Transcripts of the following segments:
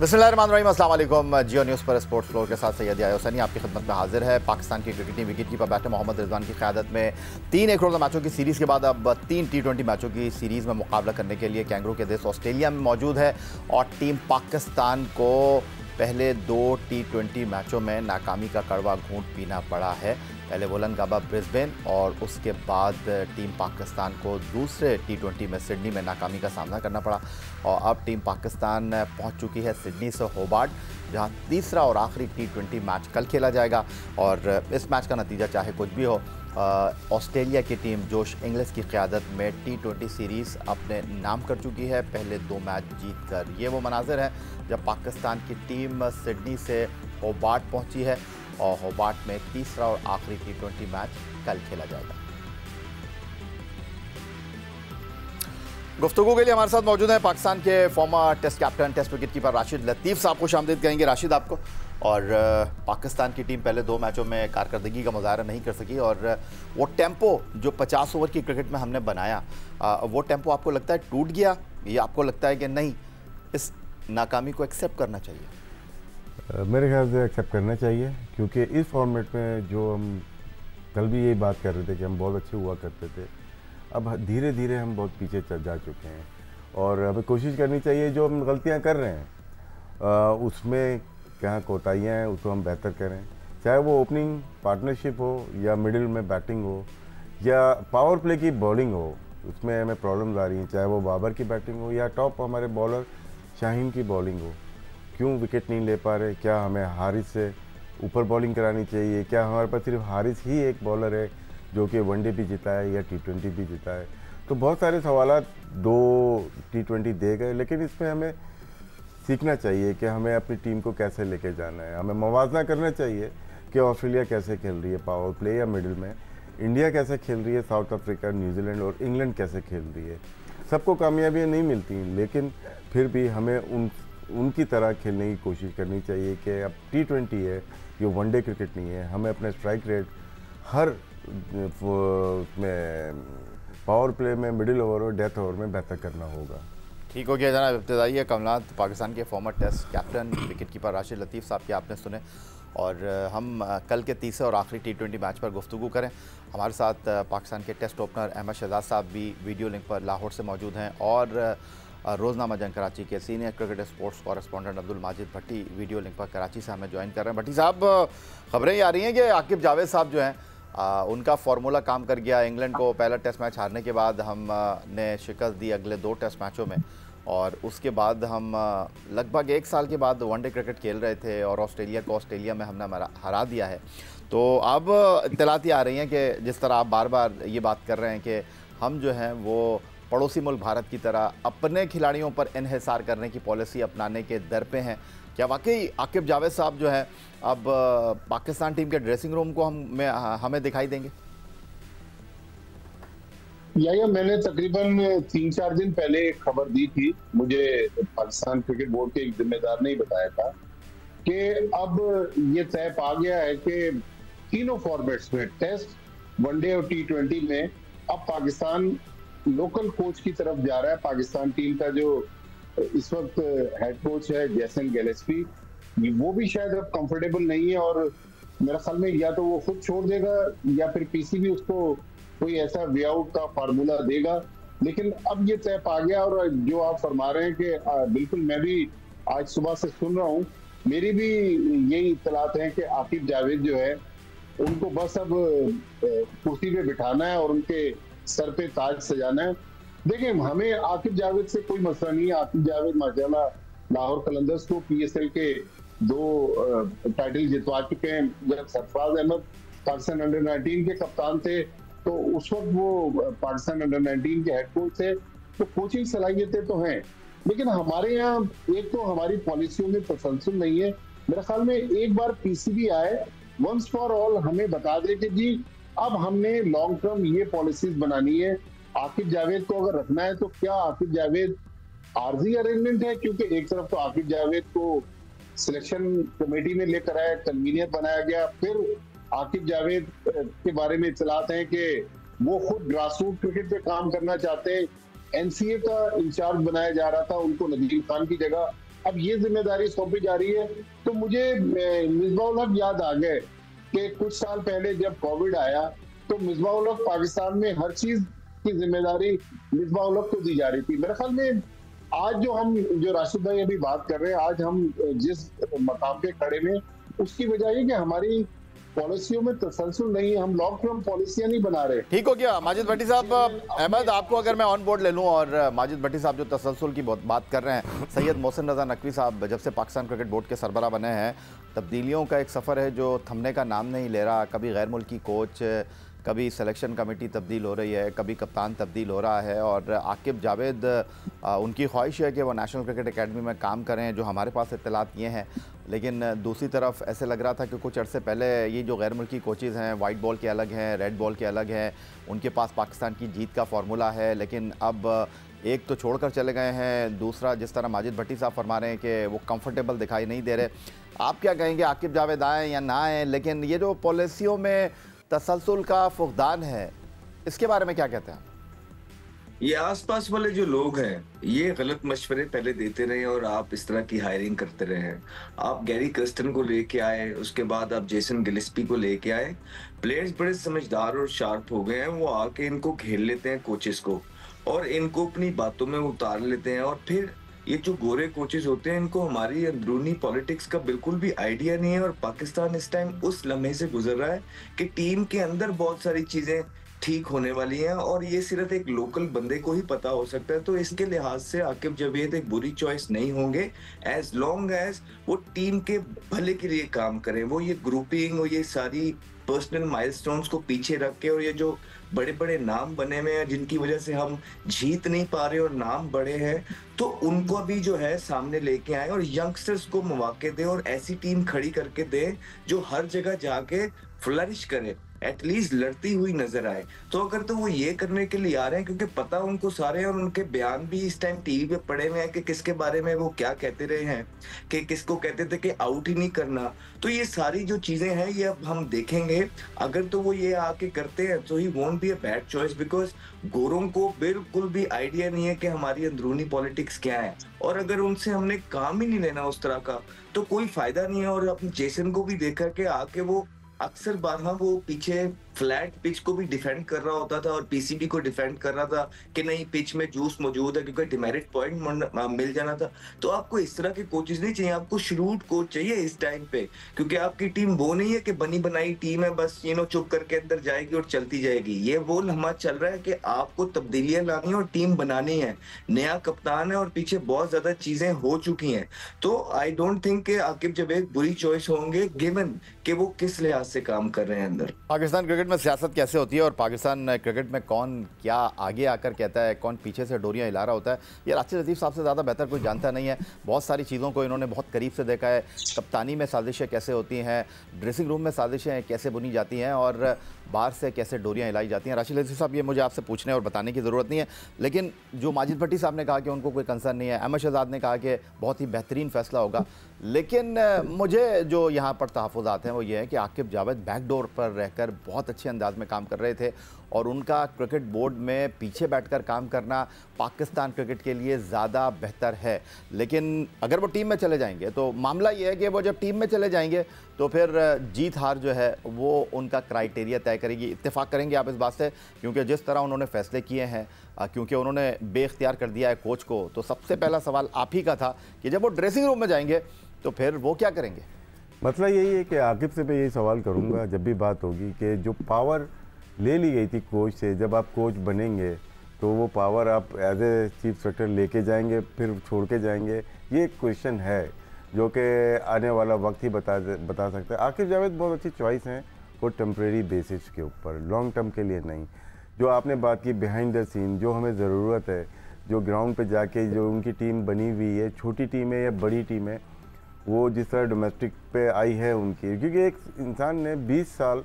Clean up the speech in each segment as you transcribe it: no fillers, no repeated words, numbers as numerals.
बिस्मिल्लाहिर्रहमानिर्रहीम, अस्सलाम वालेकुम। जियो न्यूज़ पर स्पोर्ट्स फ्लोर के साथ सैयद यार हुसैनी आपकी खिदमत में हाजिर है। पाकिस्तान की cricket team wicket keeper batter Mohammad Rizwan की क़यादत में 3 एक रोज़ा मैचों की सीरीज़ के बाद अब 3 T20 मैचों की सीरीज़ में मुकाबला करने के लिए कैंगरू के देश ऑस्ट्रेलिया में मौजूद है और टीम पाकिस्तान को पहले 2 T20 मैचों में नाकामी का कड़वा घूंट पीना पड़ा है। पहले वोलंगाबा ब्रिस्बेन और उसके बाद टीम पाकिस्तान को दूसरे T20 में सिडनी में नाकामी का सामना करना पड़ा और अब टीम पाकिस्तान पहुंच चुकी है सिडनी से होबार्ट, जहां तीसरा और आखिरी T20 मैच कल खेला जाएगा। और इस मैच का नतीजा चाहे कुछ भी हो, ऑस्ट्रेलिया की टीम जोश इंग्लिश की क़यादत में T20 सीरीज़ अपने नाम कर चुकी है, पहले 2 मैच जीत कर। ये वो मनाजिर है जब पाकिस्तान की टीम सिडनी से होबार्ट पहुंची है और होबार्ट में तीसरा और आखिरी T20 मैच कल खेला जाएगा। गुफ्तगू के लिए हमारे साथ मौजूद हैं पाकिस्तान के former test captain, test wicket keeper Rashid Latif साहब को खुशामदीद कहेंगे। राशिद आपको। और पाकिस्तान की टीम पहले 2 मैचों में कारकर्दगी का मुजाहरा नहीं कर सकी और वो टेम्पो जो 50 ओवर की क्रिकेट में हमने बनाया, वो टेम्पो आपको लगता है टूट गया या आपको लगता है कि नहीं, इस नाकामी को एक्सेप्ट करना चाहिए? मेरे ख्याल से एक्सेप्ट करना चाहिए, क्योंकि इस फॉर्मेट में जो हम कल भी यही बात कर रहे थे कि हम बहुत अच्छे हुआ करते थे, अब धीरे धीरे हम बहुत पीछे चल जा चुके हैं और हमें कोशिश करनी चाहिए जो हम गलतियां कर रहे हैं उसमें क्या कोताहियाँ हैं उसको हम बेहतर करें। चाहे वो ओपनिंग पार्टनरशिप हो या मिडिल में बैटिंग हो या पावर प्ले की बॉलिंग हो, उसमें हमें प्रॉब्लम्स आ रही हैं। चाहे वो बाबर की बैटिंग हो या टॉप हमारे बॉलर शाहीन की बॉलिंग हो, क्यों विकेट नहीं ले पा रहे? क्या हमें हारिस से ऊपर बॉलिंग करानी चाहिए? क्या हमारे पास सिर्फ हारिस ही एक बॉलर है जो कि वनडे भी जीता है या T20 भी जीता है? तो बहुत सारे सवाल 2 T20 दे गए, लेकिन इसमें हमें सीखना चाहिए कि हमें अपनी टीम को कैसे लेके जाना है। हमें मवाजना करना चाहिए कि ऑस्ट्रेलिया कैसे खेल रही है पावर प्ले या मिडिल में, इंडिया कैसे खेल रही है, साउथ अफ्रीका, न्यूजीलैंड और इंग्लैंड कैसे खेल रही है। सबको कामयाबियाँ नहीं मिलती, लेकिन फिर भी हमें उनकी तरह खेलने की कोशिश करनी चाहिए कि अब T20 है, ये वनडे क्रिकेट नहीं है। हमें अपने स्ट्राइक रेट हर में पावर प्ले में, मिडिल ओवर और डेथ ओवर में बेहतर करना होगा। ठीक हो गया जनाब। इब्तदाई कमलात पाकिस्तान के former test captain wicket keeper Rashid Latif साहब के आपने सुने और हम कल के तीसरे और आखिरी T20 मैच पर गुफ्तगू करें। हमारे साथ पाकिस्तान के टेस्ट ओपनर अहमद शहजाद साहब भी वीडियो लिंक पर लाहौर से मौजूद हैं और रोज़नामा जंग कराची के senior cricket sports correspondent Abdul Majid Bhatti video link पर कराची से हमें ज्वाइन कर रहे हैं। भट्टी साहब, खबरें ये आ रही हैं कि आकिब जावेद साहब जो हैं उनका फार्मूला काम कर गया। इंग्लैंड को पहला टेस्ट मैच हारने के बाद हमने शिकस्त दी अगले 2 टेस्ट मैचों में और उसके बाद हम लगभग 1 साल के बाद वनडे क्रिकेट खेल रहे थे और ऑस्ट्रेलिया को ऑस्ट्रेलिया में हमने हरा दिया है। तो अब इत्तलाती आ रही हैं कि जिस तरह आप बार बार ये बात कर रहे हैं कि हम जो हैं वो पड़ोसी मुल्क भारत की तरह अपने खिलाड़ियों पर इन्हिसार करने की पॉलिसी अपनाने के दर पे हैं, क्या वाकई आकिब जावेद साहब जो है अब पाकिस्तान टीम के ड्रेसिंग रूम को हमें दिखाई देंगे? या मैंने तकरीबन 3-4 दिन पहले एक खबर दी थी, मुझे पाकिस्तान क्रिकेट बोर्ड के एक जिम्मेदार ने ही बताया था कि अब ये तय पा गया है कि तीनों फॉर्मेट्स में, टेस्ट, वनडे और T20 में, अब पाकिस्तान लोकल कोच की तरफ जा रहा है। पाकिस्तान टीम का जो इस वक्त हेड कोच है जैसन गिलेस्पी, वो भी शायद अब कंफर्टेबल नहीं है और मेरा ख्याल में या तो वो खुद छोड़ देगा या फिर PCB उसको कोई ऐसा वे आउट का फार्मूला देगा। लेकिन अब ये तय पा गया और जो आप फरमा रहे हैं कि बिल्कुल मैं भी आज सुबह से सुन रहा हूँ, मेरी भी यही इत्तलात हैं कि आकिब जावेद जो है उनको बस अब कुर्सी पे बिठाना है और उनके सर पे ताज सजाना है। देखिए, हमें आकिब जावेद से कोई मसला नहीं है। आकिब जावेद माशाल्लाह लाहौर कलंदर्स को PSL के 2 टाइटल जितवा चुके हैं। जब सरफराज अहमद पाकिस्तान अंडर-19 के कप्तान थे तो उस वक्त वो पाकिस्तान अंडर-19 के हेड कोच थे, तो कोचिंग सलाहियतें तो हैं, लेकिन हमारे यहाँ एक तो हमारी पॉलिसियों में तसलसल नहीं है। मेरे ख्याल में एक बार PCB आए, वंस फॉर ऑल हमें बता दे कि जी अब हमने लॉन्ग टर्म ये पॉलिसीज बनानी है। आकिब जावेद को अगर रखना है तो क्या आकिब जावेद आर्जी अरेंजमेंट है, क्योंकि एक तरफ तो आकिब जावेद को सिलेक्शन कमेटी में लेकर आया, कन्वीनियर बनाया गया, फिर आकिब जावेद के बारे में इत्तलात हैं कि वो खुद ग्रासरूट क्रिकेट पे काम करना चाहते हैं। NCA का इंचार्ज बनाया जा रहा था, उनको नदीम खान की जगह अब ये जिम्मेदारी सौंपी जा रही है। तो मुझे मिसबाह-उल हक याद आ गए कि कुछ साल पहले जब कोविड आया तो मिसबाह-उल हक पाकिस्तान में हर चीज की जिम्मेदारी मिसबाह-उल हक को दी जा रही थी। मेरे ख्याल में आज जो राशिद भाई अभी बात कर रहे हैं, आज हम जिस मकाम पे खड़े हैं उसकी वजह है कि हमारी पॉलिसियों में तसलसल नहीं है, हम लॉन्ग टर्म पॉलिसियां नहीं बना रहे। ठीक हो गया माजिद भट्टी साहब। अहमद, आपको अगर मैं ऑन बोर्ड ले लूं, और माजिद भट्टी साहब जो तसलसल की बात कर रहे हैं, सैयद मोहसिन रजा नकवी साहब जब से पाकिस्तान क्रिकेट बोर्ड के सरबरा बने हैं, तब्दीलियों का एक सफ़र है जो थमने का नाम नहीं ले रहा। कभी गैर मुल्की कोच, कभी सिलेक्शन कमेटी तब्दील हो रही है, कभी कप्तान तब्दील हो रहा है, और आकिब जावेद उनकी ख्वाहिश है कि वो नेशनल क्रिकेट एकेडमी में काम करें, जो हमारे पास इत्तलात ये हैं। लेकिन दूसरी तरफ ऐसे लग रहा था कि कुछ अरसे पहले ये जो गैर मुल्की कोचेज़ हैं, वाइट बॉल के अलग हैं, रेड बॉल के अलग हैं, उनके पास पाकिस्तान की जीत का फार्मूला है। लेकिन अब एक तो छोड़कर चले गए हैं, दूसरा जिस तरह माजिद भट्टी साहब फरमा रहे हैं कि वो कंफर्टेबल दिखाई नहीं दे रहे। आप क्या कहेंगे, आकिब जावेद आएँ या ना आएँ? लेकिन ये जो पॉलिसियों में तसलसल का फुकदान है, इसके बारे में क्या कहते हैं? ये आसपास वाले जो लोग हैं ये गलत मशवरे पहले देते रहे और आप इस तरह की हायरिंग करते रहे हैं। आप गैरी कर्स्टन को लेके आए, उसके बाद आप जेसन गिलिस्पी को लेके आए। प्लेयर्स बड़े समझदार और शार्प हो गए हैं, वो आके इनको घेर लेते हैं कोचेस को, और इनको अपनी बातों में उतार लेते हैं। और फिर ये जो गोरे कोचेस होते हैं, इनको हमारी अंदरूनी पॉलिटिक्स का बिल्कुल भी आइडिया नहीं है। और पाकिस्तान इस टाइम उस लम्हे से गुजर रहा है कि टीम के अंदर बहुत सारी चीजें ठीक होने वाली हैं और ये सिर्फ एक लोकल बंदे को ही पता हो सकता है। तो इसके लिहाज से आकिब जावेद एक बुरी चॉइस नहीं होंगे, एज लॉन्ग एज वो टीम के भले के लिए काम करें। वो ये ग्रुपिंग और ये सारी पर्सनल माइलस्टोन्स को पीछे रख के, और ये जो बड़े बड़े नाम बने हुए हैं जिनकी वजह से हम जीत नहीं पा रहे और नाम बड़े हैं, तो उनको भी जो है सामने लेके आए और यंगस्टर्स को मौके दे और ऐसी टीम खड़ी करके दे जो हर जगह जाके फ्लरिश करे, एटलीस्ट लड़ती हुई नजर आए। तो अगर तो वो ये करने के लिए आ रहे हैं, क्योंकि पता उनको सारे, और उनके बयान भी इस टाइम टीवी पे पड़े हुए हैं कि किसके बारे में वो क्या कहते रहे हैं, कि किसको कहते थे कि आउट ही नहीं करना। तो ये सारी जो चीजें हैं ये अब हम देखेंगे। अगर तो वो ये आके करते हैं तो he won't be a bad choice, because गोरों को बिल्कुल भी आइडिया नहीं है कि हमारी अंदरूनी पॉलिटिक्स क्या है, और अगर उनसे हमने काम ही नहीं लेना उस तरह का तो कोई फायदा नहीं है। और अपने जेसन को भी देखा कि आके वो अक्सर बार वो पीछे फ्लैट पिच को भी डिफेंड कर रहा होता था और पीसीबी को डिफेंड कर रहा था कि नहीं पिच में जूस मौजूद है, क्योंकि डिमेरिट पॉइंट मिल जाना था। तो आपको इस तरह के कोचेस नहीं चाहिए, आपको श्रूड कोच चाहिए इस टाइम पे, क्योंकि आपकी टीम वो नहीं है कि बनी बनाई टीम है, बस चुप करके अंदर जाएगी और चलती जाएगी। ये वो लम्हा चल रहा है कि आपको तब्दीलियां लानी और टीम बनानी है। नया कप्तान है और पीछे बहुत ज्यादा चीजें हो चुकी हैं। तो आई डोंट थिंक कि आकिब जावेद बुरी चॉइस होंगे, गिवन कि वो किस लिहाज से काम कर रहे हैं अंदर। पाकिस्तान क्रिकेट में सियासत कैसे होती है और पाकिस्तान क्रिकेट में कौन क्या आगे आकर कहता है, कौन पीछे से डोरियां हिला रहा होता है, ये राशिद लतीफ़ साहब से ज़्यादा बेहतर कोई जानता नहीं है। बहुत सारी चीज़ों को इन्होंने बहुत करीब से देखा है। कप्तानी में साजिशें कैसे होती हैं, ड्रेसिंग रूम में साजिशें कैसे बुनी जाती हैं और बाहर से कैसे डोरियां हिलाई जाती हैं। राशिद लतीफ़ साहब, ये मुझे आपसे पूछने और बताने की ज़रूरत नहीं है, लेकिन जो माजिद भट्टी साहब ने कहा कि उनको कोई कंसर्न नहीं है, अहमद शहजाद ने कहा कि बहुत ही बेहतरीन फैसला होगा, लेकिन मुझे जो यहाँ पर तहफ़्फ़ुज़ात हैं वो ये है कि आकिब जावेद बैकडोर पर रहकर बहुत अच्छे अंदाज में काम कर रहे थे और उनका क्रिकेट बोर्ड में पीछे बैठकर काम करना पाकिस्तान क्रिकेट के लिए ज़्यादा बेहतर है। लेकिन अगर वो टीम में चले जाएंगे तो मामला ये है कि वो जब टीम में चले जाएंगे तो फिर जीत हार जो है वो उनका क्राइटेरिया तय करेगी। इत्तेफाक करेंगे आप इस बात से, क्योंकि जिस तरह उन्होंने फैसले किए हैं, क्योंकि उन्होंने बेख्तियार कर दिया है कोच को, तो सबसे पहला सवाल आप ही का था कि जब वो ड्रेसिंग रूम में जाएंगे तो फिर वो क्या करेंगे। मतलब यही है कि आकिब से मैं यही सवाल करूंगा जब भी बात होगी कि जो पावर ले ली गई थी कोच से, जब आप कोच बनेंगे तो वो पावर आप एज ए चीफ सेक्रेटरी लेके जाएंगे फिर छोड़ के जाएंगे, ये एक क्वेश्चन है जो कि आने वाला वक्त ही बता सकता है। आकिब जावेद बहुत अच्छी चॉइस हैं, वो टेम्प्रेरी बेसिस के ऊपर, लॉन्ग टर्म के लिए नहीं। जो आपने बात की बिहाइंड द सीन, जो हमें ज़रूरत है, जो ग्राउंड पे जाके जो उनकी टीम बनी हुई है, छोटी टीम है या बड़ी टीम है, वो जिस तरह डोमेस्टिक पे आई है उनकी, क्योंकि एक इंसान ने 20 साल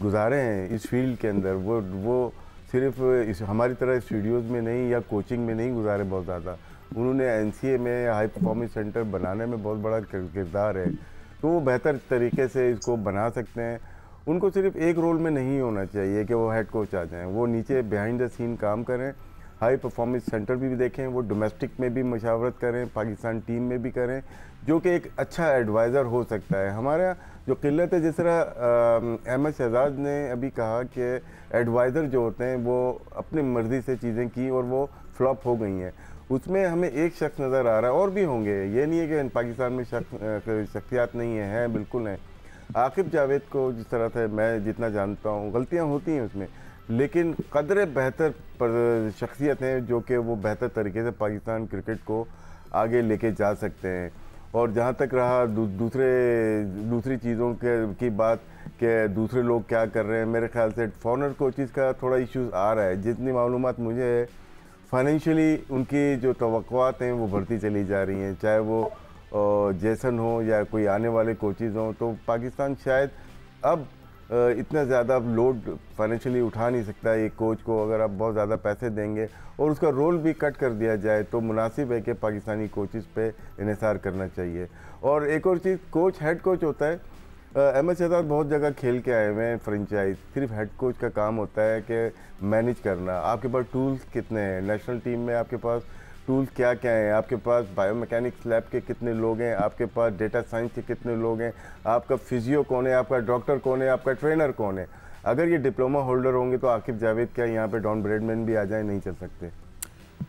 गुजारे हैं इस फील्ड के अंदर, वो सिर्फ इस हमारी तरह स्टूडियोज़ में नहीं या कोचिंग में नहीं गुजारे बहुत ज़्यादा, उन्होंने एनसीए में हाई परफॉर्मेंस सेंटर बनाने में बहुत बड़ा किरदार है। तो वो बेहतर तरीके से इसको बना सकते हैं। उनको सिर्फ एक रोल में नहीं होना चाहिए कि वो हेड कोच आ जाएं, वो नीचे बिहाइंड द सीन काम करें हाई परफॉर्मेंस सेंटर भी देखें, वो डोमेस्टिक में भी मशावरत करें, पाकिस्तान टीम में भी करें, जो कि एक अच्छा एडवाइज़र हो सकता है। हमारा जो किल्लत है, जिस तरह अहमद शहजाद ने अभी कहा कि एडवाइज़र जो होते हैं वो अपनी मर्ज़ी से चीज़ें की और वो फ्लॉप हो गई हैं, उसमें हमें एक शख्स नज़र आ रहा है, और भी होंगे, ये नहीं है कि पाकिस्तान में शख्सियात नहीं है, बिल्कुल हैं। आकिब जावेद को जिस तरह से मैं जितना जानता हूँ, गलतियाँ होती हैं उसमें, लेकिन कदरे बेहतर पर शख्सियत हैं जो कि वो बेहतर तरीके से पाकिस्तान क्रिकेट को आगे लेके जा सकते हैं। और जहाँ तक रहा दूसरी चीज़ों की बात कि दूसरे लोग क्या कर रहे हैं, मेरे ख्याल से फॉरेनर कोचेज़ का थोड़ा इश्यूज़ आ रहा है। जितनी मालूमात मुझे है, फाइनेंशियली उनकी जो तवक्कुआत हैं वो बढ़ती चली जा रही हैं, चाहे वो जेसन हो या कोई आने वाले कोचेज़ हों। तो पाकिस्तान शायद अब इतना ज़्यादा लोड फाइनेंशियली उठा नहीं सकता है एक कोच को। अगर आप बहुत ज़्यादा पैसे देंगे और उसका रोल भी कट कर दिया जाए तो मुनासिब है कि पाकिस्तानी कोचेज़ पे इन्हिसार करना चाहिए। और एक और चीज़, कोच हेड कोच होता है। अहमद शहजाद बहुत जगह खेल के आए हुए हैं फ्रेंचाइज, सिर्फ हेड कोच का काम होता है कि मैनेज करना। आपके पास टूल्स कितने हैं, नेशनल टीम में आपके पास टूल्स क्या क्या हैं, आपके पास बायोमैकेनिक्स लैब के कितने लोग हैं, आपके पास डेटा साइंस के कितने लोग हैं, आपका फिजियो कौन है, आपका डॉक्टर कौन है, आपका ट्रेनर कौन है। अगर ये डिप्लोमा होल्डर होंगे तो आकिब जावेद क्या यहाँ पे डॉन ब्रेडमैन भी आ जाए, नहीं चल सकते।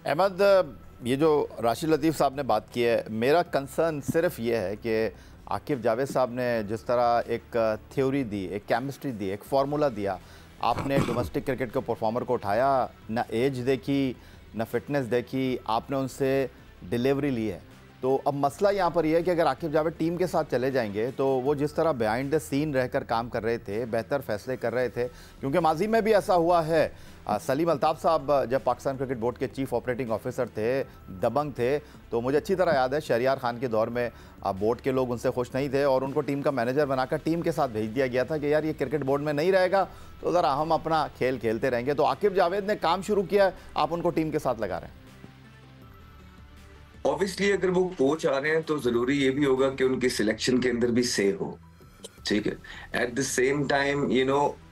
अहमद, ये जो राशिद लतीफ़ साहब ने बात की है, मेरा कंसर्न सिर्फ ये है कि आकिब जावेद साहब ने जिस तरह एक थ्योरी दी, एक केमिस्ट्री दी, एक फार्मूला दिया, आपने डोमेस्टिक क्रिकेट के परफॉर्मर को उठाया, ना एज देखी ना फिटनेस देखी, आपने उनसे डिलीवरी ली है। तो अब मसला यहाँ पर यह है कि अगर आकिब जावेद टीम के साथ चले जाएंगे तो वो जिस तरह बिहाइंड द सीन रहकर काम कर रहे थे, बेहतर फैसले कर रहे थे, क्योंकि माजी में भी ऐसा हुआ है। सलीम अल्ताफ़ साहब जब पाकिस्तान क्रिकेट बोर्ड के चीफ ऑपरेटिंग ऑफिसर थे, दबंग थे, तो मुझे अच्छी तरह याद है शहरियार खान के दौर में बोर्ड के लोग उनसे खुश नहीं थे और उनको टीम का मैनेजर बनाकर टीम के साथ भेज दिया गया था कि यार ये क्रिकेट बोर्ड में नहीं रहेगा तो ज़रा हम अपना खेल खेलते रहेंगे। तो आकिब जावेद ने काम शुरू किया, आप उनको टीम के साथ लगा रहे हैं। ऑब्वियसली अगर वो कोच आ रहे हैं तो जरूरी ये भी होगा कि उनकी सिलेक्शन के अंदर भी से हो, ठीक है। एट द सेम टाइम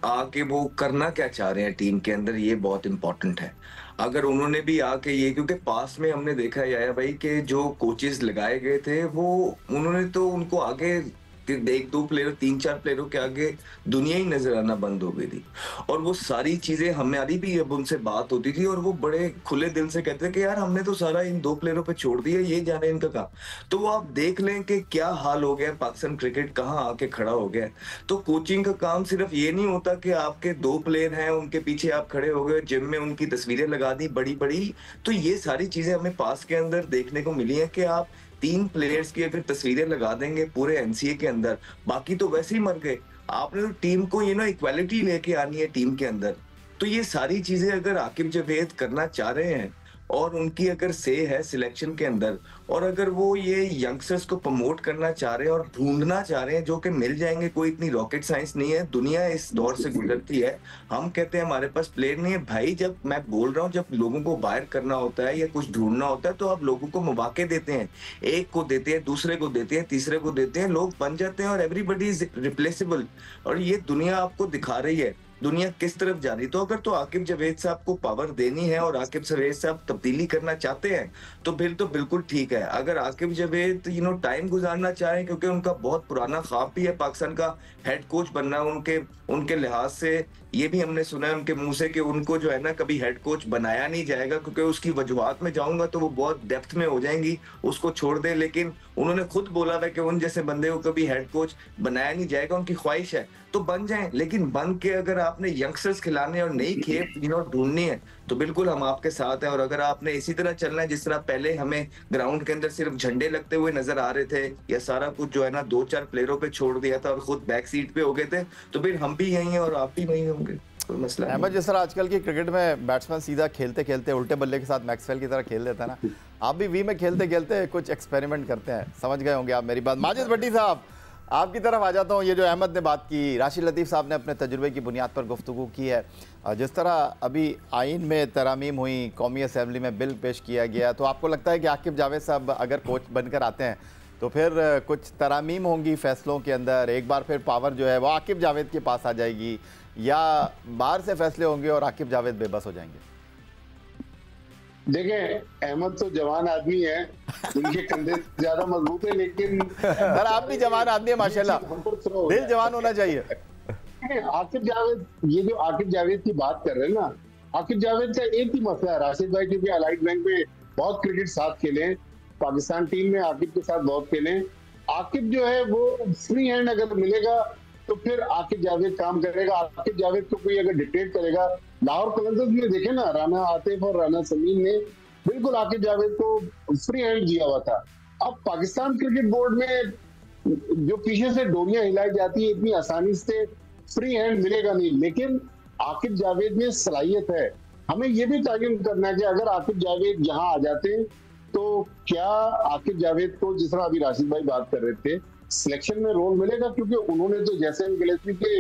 आके वो करना क्या चाह रहे हैं टीम के अंदर, ये बहुत इंपॉर्टेंट है। अगर उन्होंने भी आके ये, क्योंकि पास में हमने देखा है याया भाई कि जो कोचेस लगाए गए थे वो उन्होंने तो उनको आगे एक दो प्लेयर, तीन चार प्लेयरों के आगे दुनिया ही नजर आना बंद हो गई थी। और वो सारी चीजें हमारी भी अब उनसे बात होती थी और वो बड़े खुले दिल से कहते थे कि यार हमने तो सारा इन दो प्लेयरों पे छोड़ दिया, ये जाने इनका काम। तो वो आप देख लें कि क्या हाल हो गया, पाकिस्तान क्रिकेट कहाँ आके खड़ा हो गया। तो कोचिंग का काम सिर्फ ये नहीं होता कि आपके दो प्लेयर हैं उनके पीछे आप खड़े हो गए, जिम में उनकी तस्वीरें लगा दी बड़ी बड़ी। तो ये सारी चीजें हमें पास के अंदर देखने को मिली है कि आप 3 प्लेयर्स की अगर तस्वीरें लगा देंगे पूरे एनसीए के अंदर, बाकी तो वैसे ही मर गए। आपने तो टीम को इक्वालिटी लेके आनी है टीम के अंदर। तो ये सारी चीजें अगर आकिब जावेद करना चाह रहे हैं और उनकी अगर से है सिलेक्शन के अंदर, और अगर वो ये यंगस्टर्स को प्रमोट करना चाह रहे हैं और ढूंढना चाह रहे हैं, जो कि मिल जाएंगे, कोई इतनी रॉकेट साइंस नहीं है, दुनिया इस दौर से गुजरती है। हम कहते हैं हमारे पास प्लेयर नहीं है भाई, जब मैं बोल रहा हूँ जब लोगों को बाहर करना होता है या कुछ ढूंढना होता है तो आप लोगों को मौके देते हैं, एक को देते हैं, दूसरे को देते हैं, तीसरे को देते हैं, लोग बन जाते हैं और एवरीबडी इज रिप्लेसेबल। और ये दुनिया आपको दिखा रही है दुनिया किस तरफ जा रही। तो अगर तो आकिब जावेद साहब को पावर देनी है और आकिब जावेद साहब तब्दीली करना चाहते हैं तो फिर तो बिल्कुल ठीक है। अगर आकिब जावेद टाइम गुजारना चाहें, क्योंकि उनका बहुत पुराना ख्वाब भी है पाकिस्तान का हेड कोच बनना, उनके लिहाज से ये भी हमने सुना है उनके मुंह से कि उनको जो है ना कभी हेड कोच बनाया नहीं जाएगा, क्योंकि उसकी वजूहात में जाऊंगा तो वो बहुत डेप्थ में हो जाएंगी, उसको छोड़ दे। लेकिन उन्होंने खुद बोला है कि उन जैसे बंदे को कभी हेड कोच बनाया नहीं जाएगा, उनकी ख्वाहिश है तो बन जाएं। लेकिन बन के अगर आपने यंगस्टर्स खिलाने और नई खेप ढूंढनी है तो बिल्कुल हम आपके साथ हैं। और अगर आपने इसी तरह चलना है जिस तरह पहले हमें ग्राउंड के अंदर सिर्फ झंडे लगते हुए नजर आ रहे थे या सारा कुछ जो है ना 2-4 प्लेयरों पे छोड़ दिया था और खुद बैक सीट पे हो गए थे, तो फिर हम भी यही हैं और आप भी वही होंगे, कोई मसला नहीं। अहमद, जिस तरह आजकल की क्रिकेट में बैट्समैन सीधा खेलते खेलते उल्टे बल्ले के साथ मैक्सवेल की तरह खेल लेता है ना, आप भी वी में खेलते खेलते कुछ एक्सपेरिमेंट करते हैं, समझ गए होंगे आप मेरी बात। माजिद भट्टी साहब, आपकी तरफ आ जाता हूँ। ये जो अहमद ने बात की, राशिद लतीफ़ साहब ने अपने तजुर्बे की बुनियाद पर गुफ्तगू की है, जिस तरह अभी आइन में तरामीम हुई, कौमी असम्बली में बिल पेश किया गया, तो आपको लगता है कि आकिब जावेद साहब अगर कोच बनकर आते हैं तो फिर कुछ तरामीम होंगी फैसलों के अंदर, एक बार फिर पावर जो है वो आकिब जावेद के पास आ जाएगी, या बाहर से फैसले होंगे और आकिब जावेद बेबस हो जाएंगे? देखें, अहमद तो जवान आदमी है, उनके कंधे ज्यादा मजबूत है, लेकिन सर आप भी जवान आदमी है माशाल्लाह, दिल जवान होना चाहिए। आकिब जावेद, ये जो आकिब जावेद की बात कर रहे हैं ना, आकिब जावेद का एक ही मसला है राशिद भाई, क्योंकि अलाइड बैंक में बहुत क्रिकेट साथ खेले, पाकिस्तान टीम में आकिब के साथ बहुत खेले। आकिब जो है वो फ्री हैंड अगर मिलेगा तो फिर आकिब जावेद काम करेगा। आकिब जावेद को कोई अगर डिक्टेट करेगा, लाहौर कलंदर्स में देखे ना, राना आतिफ और राना समीम ने बिल्कुल आकिब जावेद को फ्री हैंड दिया हुआ था। अब पाकिस्तान क्रिकेट बोर्ड में जो पीछे से डोरियां हिलाई जाती है, इतनी आसानी से फ्री हैंड मिलेगा नहीं, लेकिन आकिब जावेद में सलाहियत है। हमें यह भी तयन करना है कि अगर आकिब जावेद यहाँ आ जाते हैं तो क्या आकिब जावेद को, जिस तरह अभी राशिद भाई बात कर रहे थे, सिलेक्शन में रोल मिलेगा, क्योंकि उन्होंने तो जैसे गिलेस्पी के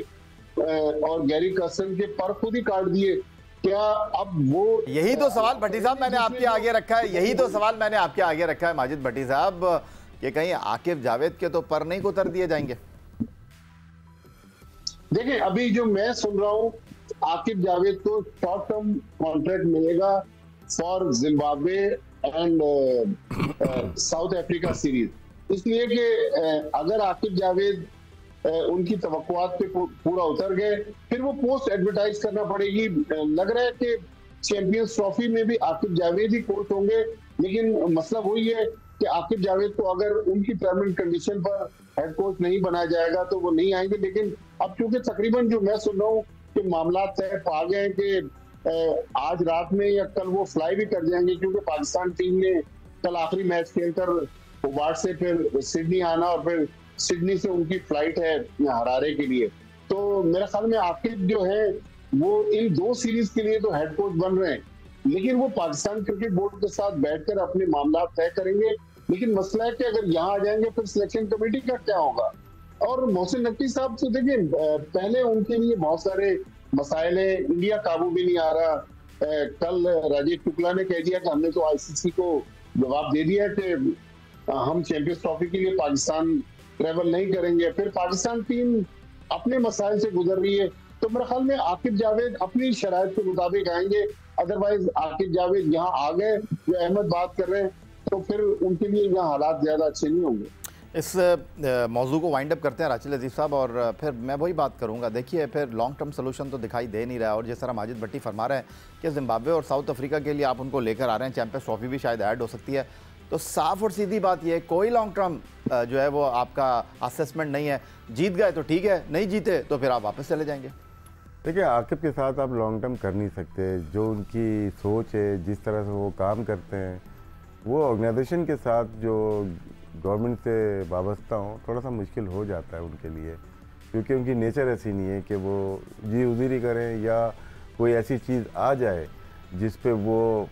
और गैरी कर्स्टन के पर खुद ही काट दिए। क्या अब वो, यही तो सवाल भट्टी साहब मैंने आपके आगे रखा है, यही तो सवाल मैंने आपके आगे रखा है माजिद भट्टी साहब, कि कहीं आकिब जावेद के तो पर नहीं उतर दिए जाएंगे। देखिए अभी जो मैं सुन रहा हूँ, आकिब जावेद को शॉर्ट टर्म कॉन्ट्रैक्ट मिलेगा for Zimbabwe and south Africa series, इसलिए कि अगर आकिब जावेद उनकी तवक्कुआत पे पूरा उतर गए, फिर वो पोस्ट एडवर्टाइज करना पड़ेगी। लग रहा है कि चैंपियंस ट्रॉफी में भी आकिब जावेद ही कोच होंगे, लेकिन मसला वही है कि आकिब जावेद को अगर उनकी परमानेंट कंडीशन पर हेड कोच नहीं बनाया जाएगा तो वो नहीं आएंगे। लेकिन अब क्योंकि तकरीबन जो मैं सुन रहा हूँ कि मामला तय पा गए हैं कि आज रात में या कल वो फ्लाई भी कर जाएंगे, क्योंकि पाकिस्तान टीम ने कल आखिरी मैच खेलकर होबार्ट से फिर सिडनी आना और फिर सिडनी से उनकी फ्लाइट है हरारे के लिए। तो मेरे ख्याल में आकिब जो है वो इन 2 सीरीज के लिए तो हेड कोच बन रहे हैं, लेकिन वो पाकिस्तान क्रिकेट बोर्ड के साथ बैठकर अपने मामला तय करेंगे। लेकिन मसला है कि अगर यहाँ आ जाएंगे फिर सिलेक्शन कमेटी का क्या होगा। और मोहसिन नकवी साहब तो देखिए, पहले उनके लिए बहुत सारे मसाइल है, इंडिया काबू भी नहीं आ रहा। कल राजीव शुक्ला ने कह दिया कि हमने तो आईसीसी को जवाब दे दिया कि हम चैंपियंस ट्रॉफी के लिए पाकिस्तान ट्रेवल नहीं करेंगे। फिर पाकिस्तान टीम अपने मसाइल से गुजर रही है, तो मेरे ख्याल में आकिब जावेद अपनी शराइत के मुताबिक आएंगे। अदरवाइज आकिब जावेद यहाँ आ गए, जो अहमद बात कर रहे हैं, तो फिर उनके लिए यहाँ हालात ज्यादा अच्छे नहीं होंगे। इस मौजू को वाइंड अप करते हैं राशिद लतीफ़ साहब, और फिर मैं वही बात करूंगा। देखिए फिर लॉन्ग टर्म सोल्यूशन तो दिखाई दे नहीं रहा है, और जिस तरह माजिद भट्टी फरमा रहे हैं कि जिम्बाब्वे और साउथ अफ्रीका के लिए आप उनको लेकर आ रहे हैं, चैंपियंस ट्रॉफी भी शायद ऐड हो सकती है, तो साफ और सीधी बात यह है कोई लॉन्ग टर्म जो है वो आपका असेसमेंट नहीं है। जीत गए तो ठीक है, नहीं जीते तो फिर आप वापस चले जाएंगे। देखिए आकिब के साथ आप लॉन्ग टर्म कर नहीं सकते। जो उनकी सोच है, जिस तरह से वो काम करते हैं, वो ऑर्गेनाइजेशन के साथ जो गवर्नमेंट से वाबस्ता हो, थोड़ा सा मुश्किल हो जाता है उनके लिए, क्योंकि उनकी नेचर ऐसी नहीं है कि वो जी उजीरी करें या कोई ऐसी चीज़ आ जाए जिस पे वो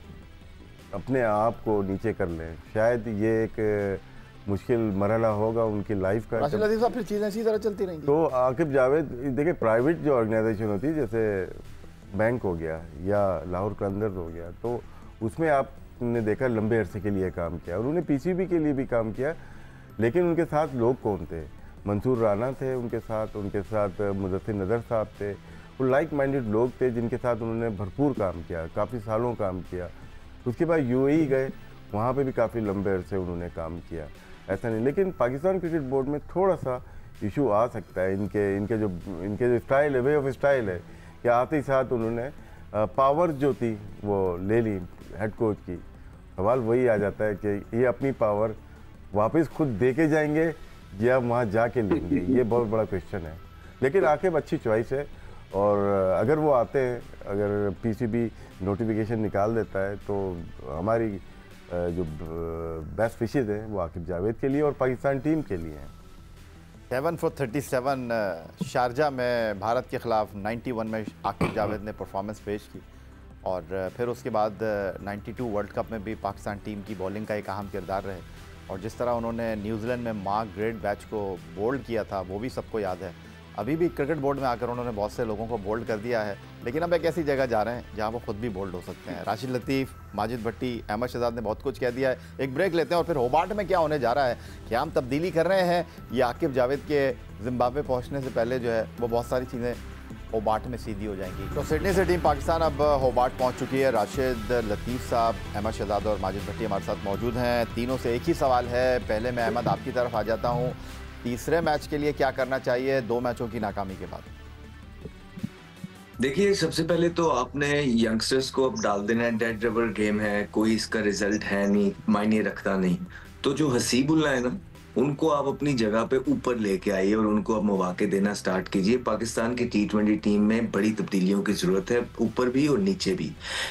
अपने आप को नीचे कर लें। शायद ये एक मुश्किल मरहला होगा उनकी लाइफ का। राशिद लतीफ़ साहब फिर चीज़ें इसी तरह चलती रहेंगी। तो आकिब जावेद, देखिए प्राइवेट जो ऑर्गेनाइजेशन होती है, जैसे बैंक हो गया या लाहौर कलंदर्स हो गया, तो उसमें आपने देखा लंबे अरसे के लिए काम किया, और उन्होंने पीसीबी के लिए भी काम किया। लेकिन उनके साथ लोग कौन थे? मंसूर राना थे उनके साथ मुदस्सिर नज़र साहब थे। वो लाइक माइंडेड लोग थे जिनके साथ उन्होंने भरपूर काम किया, काफ़ी सालों काम किया। उसके बाद यूएई गए, वहाँ पे भी काफ़ी लंबे अरसे उन्होंने काम किया, ऐसा नहीं। लेकिन पाकिस्तान क्रिकेट बोर्ड में थोड़ा सा इशू आ सकता है, इनके जो स्टाइल है, वे ऑफ स्टाइल है, कि आते ही साथ उन्होंने पावर जो थी वो ले ली हेड कोच की। सवाल वही आ जाता है कि ये अपनी पावर वापस खुद दे के जाएंगे या वहाँ जाके लेंगे, ये बहुत बड़ा क्वेश्चन है। लेकिन आकिब अच्छी चॉइस है, और अगर वो आते हैं, अगर पीसीबी नोटिफिकेशन निकाल देता है, तो हमारी जो बेस्ट विशेज़ हैं वो आकिब जावेद के लिए और पाकिस्तान टीम के लिए हैं। 7 for 37 शारजा में भारत के ख़िलाफ़ 91 में आकिब जावेद ने परफॉर्मेंस पेश की, और फिर उसके बाद 92 वर्ल्ड कप में भी पाकिस्तान टीम की बॉलिंग का एक अहम किरदार रहे, और जिस तरह उन्होंने न्यूजीलैंड में मार्क ग्रेट बैच को बोल्ड किया था वो भी सबको याद है। अभी भी क्रिकेट बोर्ड में आकर उन्होंने बहुत से लोगों को बोल्ड कर दिया है, लेकिन अब एक ऐसी जगह जा रहे हैं जहां वो खुद भी बोल्ड हो सकते हैं। राशिद लतीफ़, माजिद भट्टी, अहमद शहजाद ने बहुत कुछ कह दिया है। एक ब्रेक लेते हैं और फिर होबार्ट में क्या होने जा रहा है, क्या हम तब्दीली कर रहे हैं, ये आकिब जावेद के जिम्बाब्वे पहुंचने से पहले जो है वो बहुत सारी चीज़ें होबार्ट में सीधी हो जाएंगी। तो सिडनी से टीम पाकिस्तान अब होबार्ट पहुंच चुकी है। राशिद लतीफ़ साहब, अहमद शहजाद और माजिद भट्टी हमारे साथ मौजूद हैं। तीनों से एक ही सवाल है। पहले मैं अहमद आपकी तरफ आ जाता हूं। तीसरे मैच के लिए क्या करना चाहिए 2 मैचों की नाकामी के बाद? देखिए, सबसे पहले तो आपने यंगस्टर्स को अब डाल देना है। डेड रबर गेम है, कोई इसका रिजल्ट है नहीं, मायने रखता नहीं। तो जो हसीबुल्ला है ना, उनको आप अपनी जगह पे ऊपर लेके आइए और उनको अब मौके देना स्टार्ट कीजिए। पाकिस्तान की T20 टीम में बड़ी तब्दीलियों की जरूरत है, ऊपर भी और नीचे भी।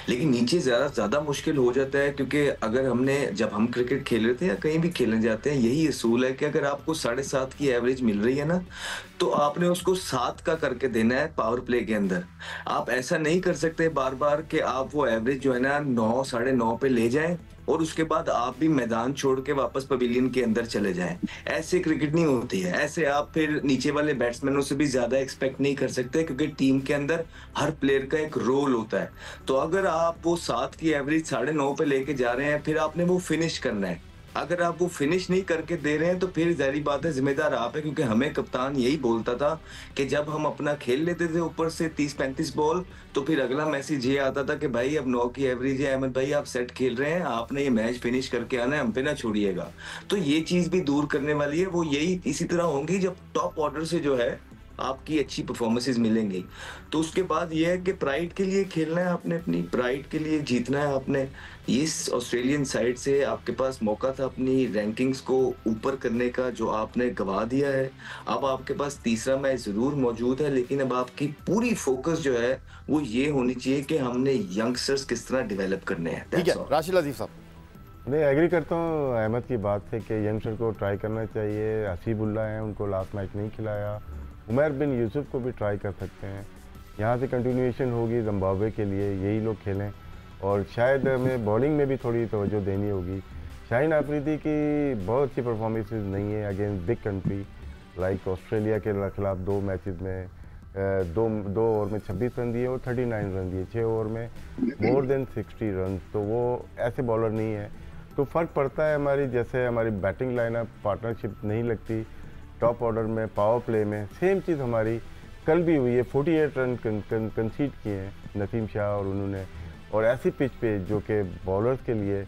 लेकिन नीचे ज्यादा मुश्किल हो जाता है, क्योंकि अगर जब हम क्रिकेट खेल रहे थे या कहीं भी खेलने जाते हैं, यही असूल है कि अगर आपको 7.5 की एवरेज मिल रही है ना, तो आपने उसको 7 का करके देना है पावर प्ले के अंदर। आप ऐसा नहीं कर सकते बार बार कि आप वो एवरेज जो है ना 9, 9.5 पे ले जाएं और उसके बाद आप भी मैदान छोड़ के वापस पवेलियन के अंदर चले जाएं। ऐसे क्रिकेट नहीं होती है। ऐसे आप फिर नीचे वाले बैट्समैनों से भी ज्यादा एक्सपेक्ट नहीं कर सकते, क्योंकि टीम के अंदर हर प्लेयर का एक रोल होता है। तो अगर आप वो 7 की एवरेज 9.5 पे लेके जा रहे हैं, फिर आपने वो फिनिश करना है। अगर आप वो फिनिश नहीं करके दे रहे हैं, तो फिर जाहिर बात है जिम्मेदार आप है, क्योंकि हमें कप्तान यही बोलता था कि जब हम अपना खेल लेते थे ऊपर से 30-35 बॉल, तो फिर अगला मैसेज ये आता था कि भाई अब 9 की एवरेज है, अहमद भाई आप सेट खेल रहे हैं, आपने ये मैच फिनिश करके आना है, हम पे ना छोड़िएगा। तो ये चीज भी दूर करने वाली है। वो यही इसी तरह होंगी जब टॉप ऑर्डर से जो है आपकी अच्छी परफॉर्मेंसेज मिलेंगी। तो उसके बाद ये है कि प्राइड के लिए खेलना है आपने, अपनी प्राइड के लिए जीतना है आपने। इस ऑस्ट्रेलियन साइड से आपके पास मौका था अपनी रैंकिंग्स को ऊपर करने का, जो आपने गवा दिया है। अब आपके पास तीसरा मैच जरूर मौजूद है, लेकिन अब आपकी पूरी फोकस जो है वो ये होनी चाहिए कि हमने यंगस्टर्स किस तरह डेवलप करने हैं। ठीक है, राशिद लतीफ़ साहब। नहीं, एग्री करता हूँ अहमद की बात से कि यंगस्टर को ट्राई करना चाहिए। हसीबुल्ला हैं, उनको लास्ट मैच नहीं खिलाया। उमर बिन यूसुफ को भी ट्राई कर सकते हैं। यहाँ से कंटिन्यूएशन होगी जिम्बाब्वे के लिए, यही लोग खेलें। और शायद हमें बॉलिंग में भी थोड़ी तवज्जो देनी होगी। शाहीन अफरीदी की बहुत अच्छी परफॉर्मेंसेस नहीं है against big country like Australia के खिलाफ। 2 मैचेस में दो ओवर में 26 रन दिए और 39 रन दिए, 6 ओवर में मोर देन 60 रन। तो वो ऐसे बॉलर नहीं है। तो फ़र्क पड़ता है हमारी, जैसे हमारी बैटिंग लाइनअप पार्टनरशिप नहीं लगती टॉप ऑर्डर में, पावर प्ले में। सेम चीज़ हमारी कल भी हुई है। 48 रन कंसीड किए हैं नसीम शाह और उन्होंने, और ऐसी पिच पे जो कि बॉलर्स के लिए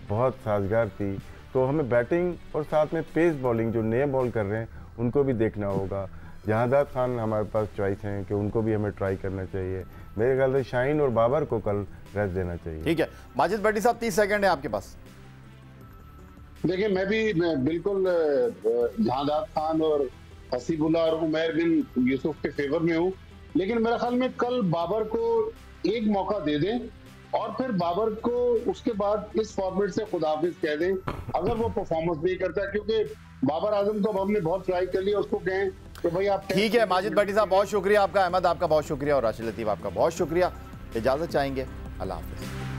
बहुत साजगार थी। तो हमें बैटिंग और साथ में पेस बॉलिंग जो नए बॉल कर रहे हैं उनको भी देखना होगा। जहांदाद खान हमारे पास चॉइस हैं कि उनको भी हमें ट्राई करना चाहिए। मेरे ख्याल से शाहीन और बाबर को कल रेस्ट देना चाहिए। ठीक है, माजिद भट्टी साहब 30 सेकंड है आपके पास। देखिए, मैं बिल्कुल जहांदाद खान और हसीबुल्ला और उमैर बिन यूसुफ के फेवर में हूँ। लेकिन मेरे ख्याल में कल बाबर को एक मौका दे दें और फिर बाबर को उसके बाद इस फॉर्मेट से खुदाफिज कह दें अगर वो परफॉर्मेंस नहीं करता, क्योंकि बाबर आजम को हमने बहुत ट्राई कर लिया। उसको कहें कि भाई आप। ठीक है, माजिद भट्टी साहब बहुत शुक्रिया आपका, अहमद आपका बहुत शुक्रिया और राशिद लतीफ़ आपका बहुत शुक्रिया। इजाज़त चाहेंगे, अल्लाह हाफ़िज़।